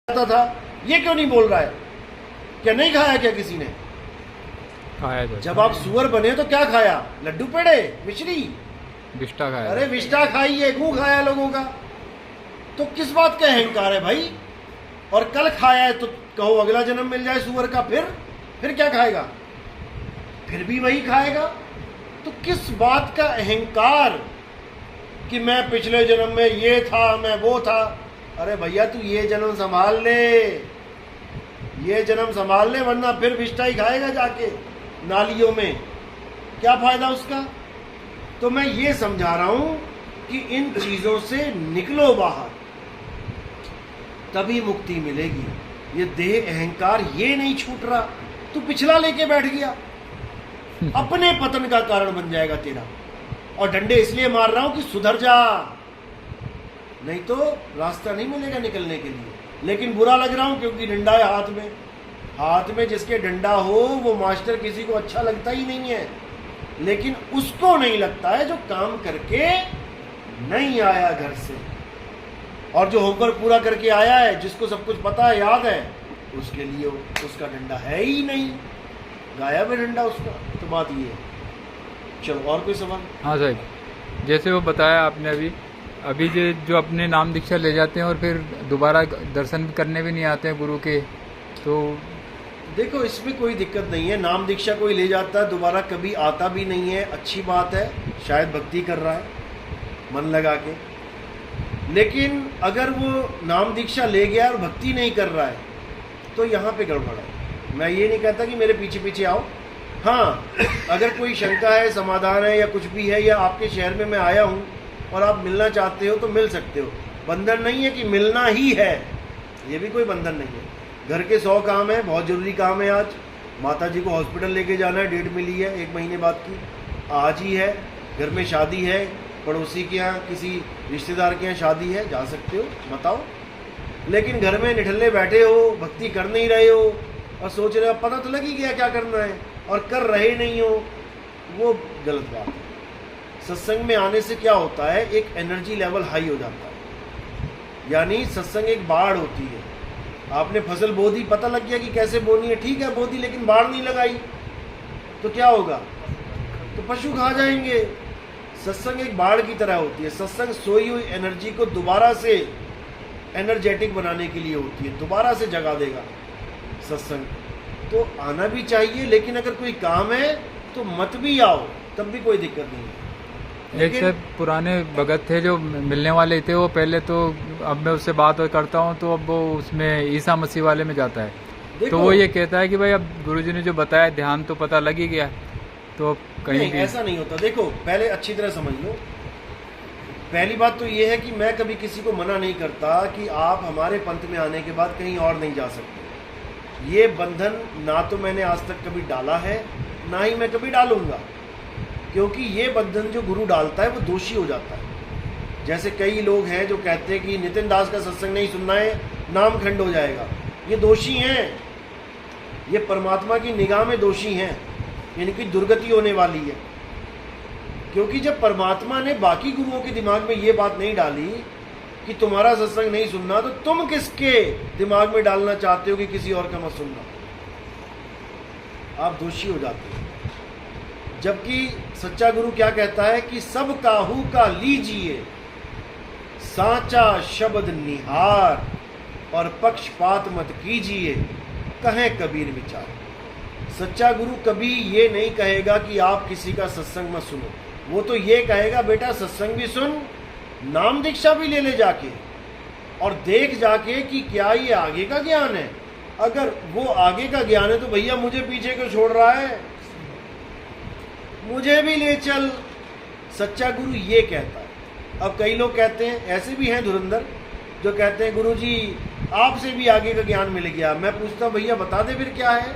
था, ये क्यों नहीं बोल रहा है? क्या नहीं खाया क्या किसी ने? खाया था। जब आप सुअर बने तो क्या खाया? लड्डू पेड़े, मिश्री? विष्टा खाया। अरे विष्टा खाई है, गू खाया लोगों का। तो किस बात का अहंकार है भाई? और कल खाया है तो कहो अगला जन्म मिल जाए सुअर का, फिर क्या खाएगा? फिर भी वही खाएगा। तो किस बात का अहंकार कि मैं पिछले जन्म में ये था, मैं वो था? अरे भैया तू ये जन्म संभाल ले, ये जन्म संभाल ले, वरना फिर विष्टा ही खाएगा जाके नालियों में। क्या फायदा उसका? तो मैं ये समझा रहा हूं कि इन चीजों से निकलो बाहर, तभी मुक्ति मिलेगी। ये देह अहंकार ये नहीं छूट रहा, तू पिछला लेके बैठ गया, अपने पतन का कारण बन जाएगा तेरा। और डंडे इसलिए मार रहा हूं कि सुधर जा, नहीं तो रास्ता नहीं मिलेगा निकलने के लिए। लेकिन बुरा लग रहा हूं क्योंकि डंडा है हाथ में। हाथ में जिसके डंडा हो वो मास्टर किसी को अच्छा लगता ही नहीं है, लेकिन उसको नहीं लगता है जो काम करके नहीं आया घर से, और जो होमवर्क पूरा करके आया है, जिसको सब कुछ पता है, याद है, उसके लिए उसका डंडा है ही नहीं, गायब है डंडा उसका। तो बात ये है। चलो और कोई सवाल? हाँ साहब, जैसे वो बताया आपने अभी जो अपने नाम दीक्षा ले जाते हैं और फिर दोबारा दर्शन करने भी नहीं आते हैं गुरु के, तो देखो इसमें कोई दिक्कत नहीं है। नाम दीक्षा कोई ले जाता है, दोबारा कभी आता भी नहीं है, अच्छी बात है, शायद भक्ति कर रहा है मन लगा के। लेकिन अगर वो नाम दीक्षा ले गया और भक्ति नहीं कर रहा है तो यहाँ पे गड़बड़ है। मैं ये नहीं कहता कि मेरे पीछे पीछे आओ। हाँ, अगर कोई शंका है, समाधान है या कुछ भी है, या आपके शहर में मैं आया हूँ और आप मिलना चाहते हो तो मिल सकते हो। बंधन नहीं है कि मिलना ही है, ये भी कोई बंधन नहीं है। घर के 100 काम है, बहुत जरूरी काम है। आज माता जी को हॉस्पिटल लेके जाना है, डेट मिली है 1 महीने बाद की, आज ही है। घर में शादी है, पड़ोसी के यहाँ किसी रिश्तेदार के यहाँ शादी है, जा सकते हो, बताओ। लेकिन घर में निठल्ले बैठे हो, भक्ति कर नहीं रहे हो और सोच रहे हो पता तो लग ही गया क्या करना है और कर रहे नहीं हो, वो गलत बात है। सत्संग में आने से क्या होता है, एक एनर्जी लेवल हाई हो जाता है। यानी सत्संग एक बाढ़ होती है। आपने फसल बो दी, पता लग गया कि कैसे बोनी है, ठीक है बो दी, लेकिन बाढ़ नहीं लगाई तो क्या होगा? तो पशु खा जाएंगे। सत्संग एक बाढ़ की तरह होती है। सत्संग सोई हुई एनर्जी को दोबारा से एनर्जेटिक बनाने के लिए होती है, दोबारा से जगा देगा सत्संग। तो आना भी चाहिए, लेकिन अगर कोई काम है तो मत भी आओ, तब भी कोई दिक्कत नहीं है। एक से पुराने भगत थे जो मिलने वाले थे, वो पहले तो, अब मैं उससे बात करता हूँ तो अब वो उसमें ईसा मसीह वाले में जाता है। तो वो ये कहता है कि भाई अब गुरुजी ने जो बताया ध्यान तो पता लग ही गया, तो कहीं नहीं, ऐसा नहीं होता। देखो पहले अच्छी तरह समझ लो। पहली बात तो ये है कि मैं कभी किसी को मना नहीं करता कि आप हमारे पंथ में आने के बाद कहीं और नहीं जा सकते। ये बंधन ना तो मैंने आज तक कभी डाला है, ना ही मैं कभी डालूंगा, क्योंकि ये बंधन जो गुरु डालता है वो दोषी हो जाता है। जैसे कई लोग हैं जो कहते हैं कि नितिन दास का सत्संग नहीं सुनना है, नाम खंड हो जाएगा। ये दोषी हैं, ये परमात्मा की निगाह में दोषी हैं, इनकी दुर्गति होने वाली है। क्योंकि जब परमात्मा ने बाकी गुरुओं के दिमाग में ये बात नहीं डाली कि तुम्हारा सत्संग नहीं सुनना, तो तुम किसके दिमाग में डालना चाहते हो कि किसी और का मत सुनना? आप दोषी हो जाते हो। जबकि सच्चा गुरु क्या कहता है कि सब काहू का लीजिए साचा शब्द निहार, और पक्षपात मत कीजिए कहे कबीर विचार। सच्चा गुरु कभी ये नहीं कहेगा कि आप किसी का सत्संग मत सुनो। वो तो ये कहेगा बेटा सत्संग भी सुन, नाम दीक्षा भी ले ले जाके, और देख जाके कि क्या ये आगे का ज्ञान है। अगर वो आगे का ज्ञान है तो भैया मुझे पीछे क्यों छोड़ रहा है, मुझे भी ले चल। सच्चा गुरु ये कहता है। अब कई लोग कहते हैं, ऐसे भी हैं धुरंधर, जो कहते हैं गुरुजी आपसे भी आगे का ज्ञान मिल गया। मैं पूछता हूँ भैया बता दे फिर क्या है,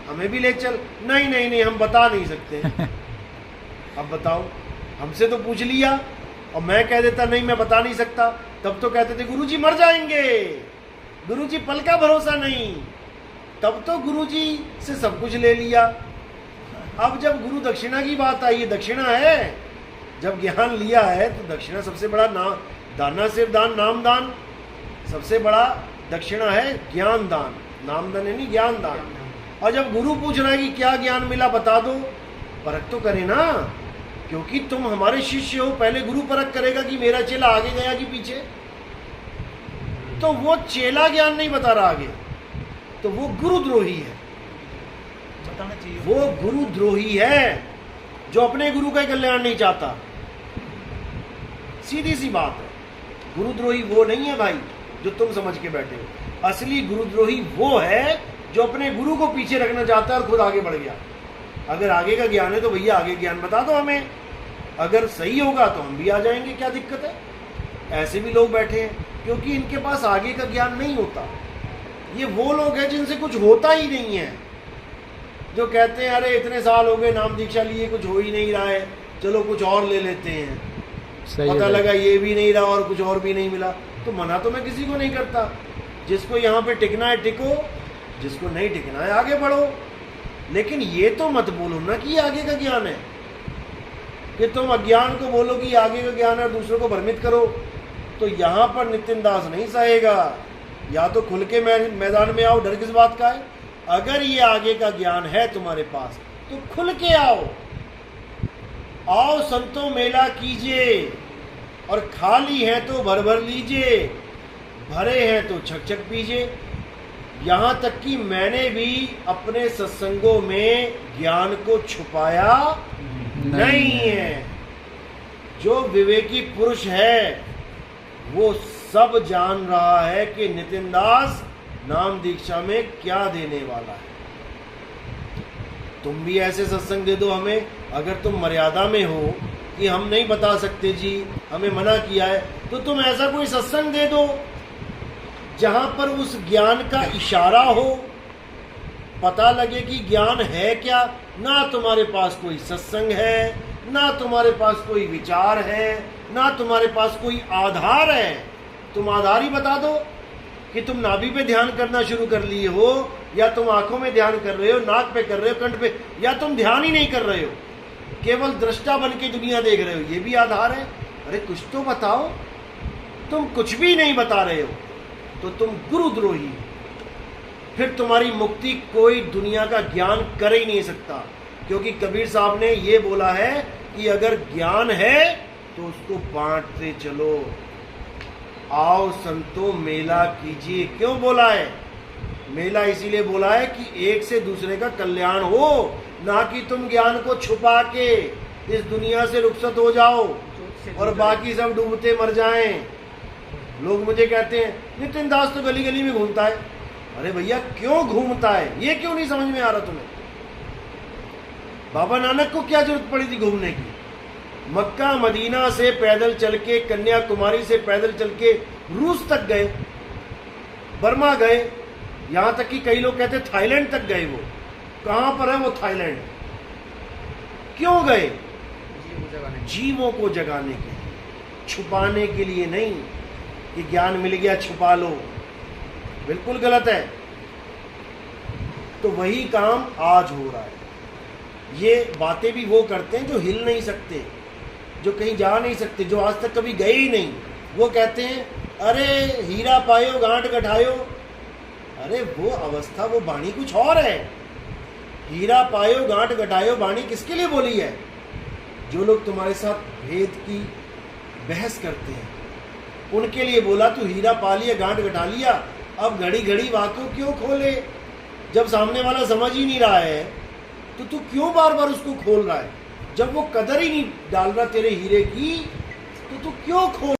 हमें भी ले चल। नहीं नहीं नहीं, हम बता नहीं सकते। अब बताओ, हमसे तो पूछ लिया और मैं कह देता नहीं मैं बता नहीं सकता, तब तो कहते थे गुरुजी मर जाएंगे, गुरुजी पल का भरोसा नहीं। तब तो गुरुजी से सब कुछ ले लिया। अब जब गुरु दक्षिणा की बात आई, ये दक्षिणा है, जब ज्ञान लिया है तो दक्षिणा सबसे बड़ा दाना सिर्फ दान, नाम दान सबसे बड़ा दक्षिणा है ज्ञान दान, नाम दान नहीं, ज्ञान दान। और जब गुरु पूछ रहा है कि क्या ज्ञान मिला बता दो, परख तो करे ना, क्योंकि तुम हमारे शिष्य हो। पहले गुरु परख करेगा कि मेरा चेला आगे गया कि पीछे। तो वो चेला ज्ञान नहीं बता रहा आगे, तो वो गुरुद्रोही है, बताना चाहिए। वो गुरुद्रोही है जो अपने गुरु का कल्याण नहीं चाहता। सीधी सी बात है, गुरुद्रोही वो नहीं है भाई जो तुम समझ के बैठे हो। असली गुरुद्रोही वो है जो अपने गुरु को पीछे रखना चाहता है और खुद आगे बढ़ गया। अगर आगे का ज्ञान है तो भैया आगे ज्ञान बता दो हमें, अगर सही होगा तो हम भी आ जाएंगे, क्या दिक्कत है। ऐसे भी लोग बैठे हैं क्योंकि इनके पास आगे का ज्ञान नहीं होता। ये वो लोग हैं जिनसे कुछ होता ही नहीं है, जो कहते हैं अरे इतने साल हो गए नाम दीक्षा लिए, कुछ हो ही नहीं रहा है, चलो कुछ और ले लेते हैं। पता लगा ये भी नहीं रहा और कुछ और भी नहीं मिला। तो मना तो मैं किसी को नहीं करता, जिसको यहाँ पे टिकना है टिको, जिसको नहीं टिकना है आगे बढ़ो। लेकिन ये तो मत बोलो ना कि आगे का ज्ञान है, कि तुम अज्ञान को बोलो कि आगे का ज्ञान है और दूसरों को भ्रमित करो। तो यहाँ पर नितिन दास नहीं सहेगा। या तो खुल के मैदान में आओ, डर किस बात का है। अगर ये आगे का ज्ञान है तुम्हारे पास तो खुल के आओ, आओ संतों मेला कीजिए, और खाली है तो भर भर लीजिए, भरे हैं तो छक छक पीजिए। यहाँ तक कि मैंने भी अपने सत्संगों में ज्ञान को छुपाया नहीं है। जो विवेकी पुरुष है वो सब जान रहा है कि नितिन दास नाम दीक्षा में क्या देने वाला है। तुम भी ऐसे सत्संग दे दो हमें, अगर तुम मर्यादा में हो कि हम नहीं बता सकते जी, हमें मना किया है, तो तुम ऐसा कोई सत्संग दे दो जहां पर उस ज्ञान का इशारा हो, पता लगे कि ज्ञान है क्या। ना तुम्हारे पास कोई सत्संग है, ना तुम्हारे पास कोई विचार है, ना तुम्हारे पास कोई आधार है। तुम आधार ही बता दो कि तुम नाभि पे ध्यान करना शुरू कर लिए हो, या तुम आंखों में ध्यान कर रहे हो, नाक पे कर रहे हो, कंठ पे, या तुम ध्यान ही नहीं कर रहे हो, केवल दृष्टा बन के दुनिया देख रहे हो, ये भी आधार है। अरे कुछ तो बताओ। तुम कुछ भी नहीं बता रहे हो तो तुम गुरुद्रोही। फिर तुम्हारी मुक्ति कोई दुनिया का ज्ञान कर ही नहीं सकता, क्योंकि कबीर साहब ने ये बोला है कि अगर ज्ञान है तो उसको बांटते चलो, आओ संतो मेला कीजिए। क्यों बोला है मेला? इसीलिए बोला है कि एक से दूसरे का कल्याण हो, ना कि तुम ज्ञान को छुपा के इस दुनिया से रुखसत हो जाओ और बाकी सब डूबते मर जाएं। लोग मुझे कहते हैं नितिन दास तो गली गली में घूमता है। अरे भैया क्यों घूमता है, ये क्यों नहीं समझ में आ रहा तुम्हें? बाबा नानक को क्या जरूरत पड़ी थी घूमने की? मक्का मदीना से पैदल चल के, कन्याकुमारी से पैदल चल के रूस तक गए, बर्मा गए, यहां तक कि कई लोग कहते थाईलैंड तक गए। वो कहां पर है वो थाईलैंड? क्यों गए? जीवों को जगाने के लिए, छुपाने के लिए नहीं कि ज्ञान मिल गया छुपा लो, बिल्कुल गलत है। तो वही काम आज हो रहा है। ये बातें भी वो करते हैं जो हिल नहीं सकते, जो कहीं जा नहीं सकते, जो आज तक कभी गए ही नहीं। वो कहते हैं अरे हीरा पायो गांठ गठायो। अरे वो अवस्था, वो वाणी कुछ और है। हीरा पायो गांठ गठायो वाणी किसके लिए बोली है? जो लोग तुम्हारे साथ भेद की बहस करते हैं उनके लिए बोला। तू हीरा पा लिया, गांठ गठा लिया, अब घड़ी घड़ी वाक्यों क्यों खोले? जब सामने वाला समझ ही नहीं रहा है तो तू क्यों बार बार उसको खोल रहा है? जब वो कदर ही नहीं डाल रहा तेरे हीरे की तो तू क्यों खोल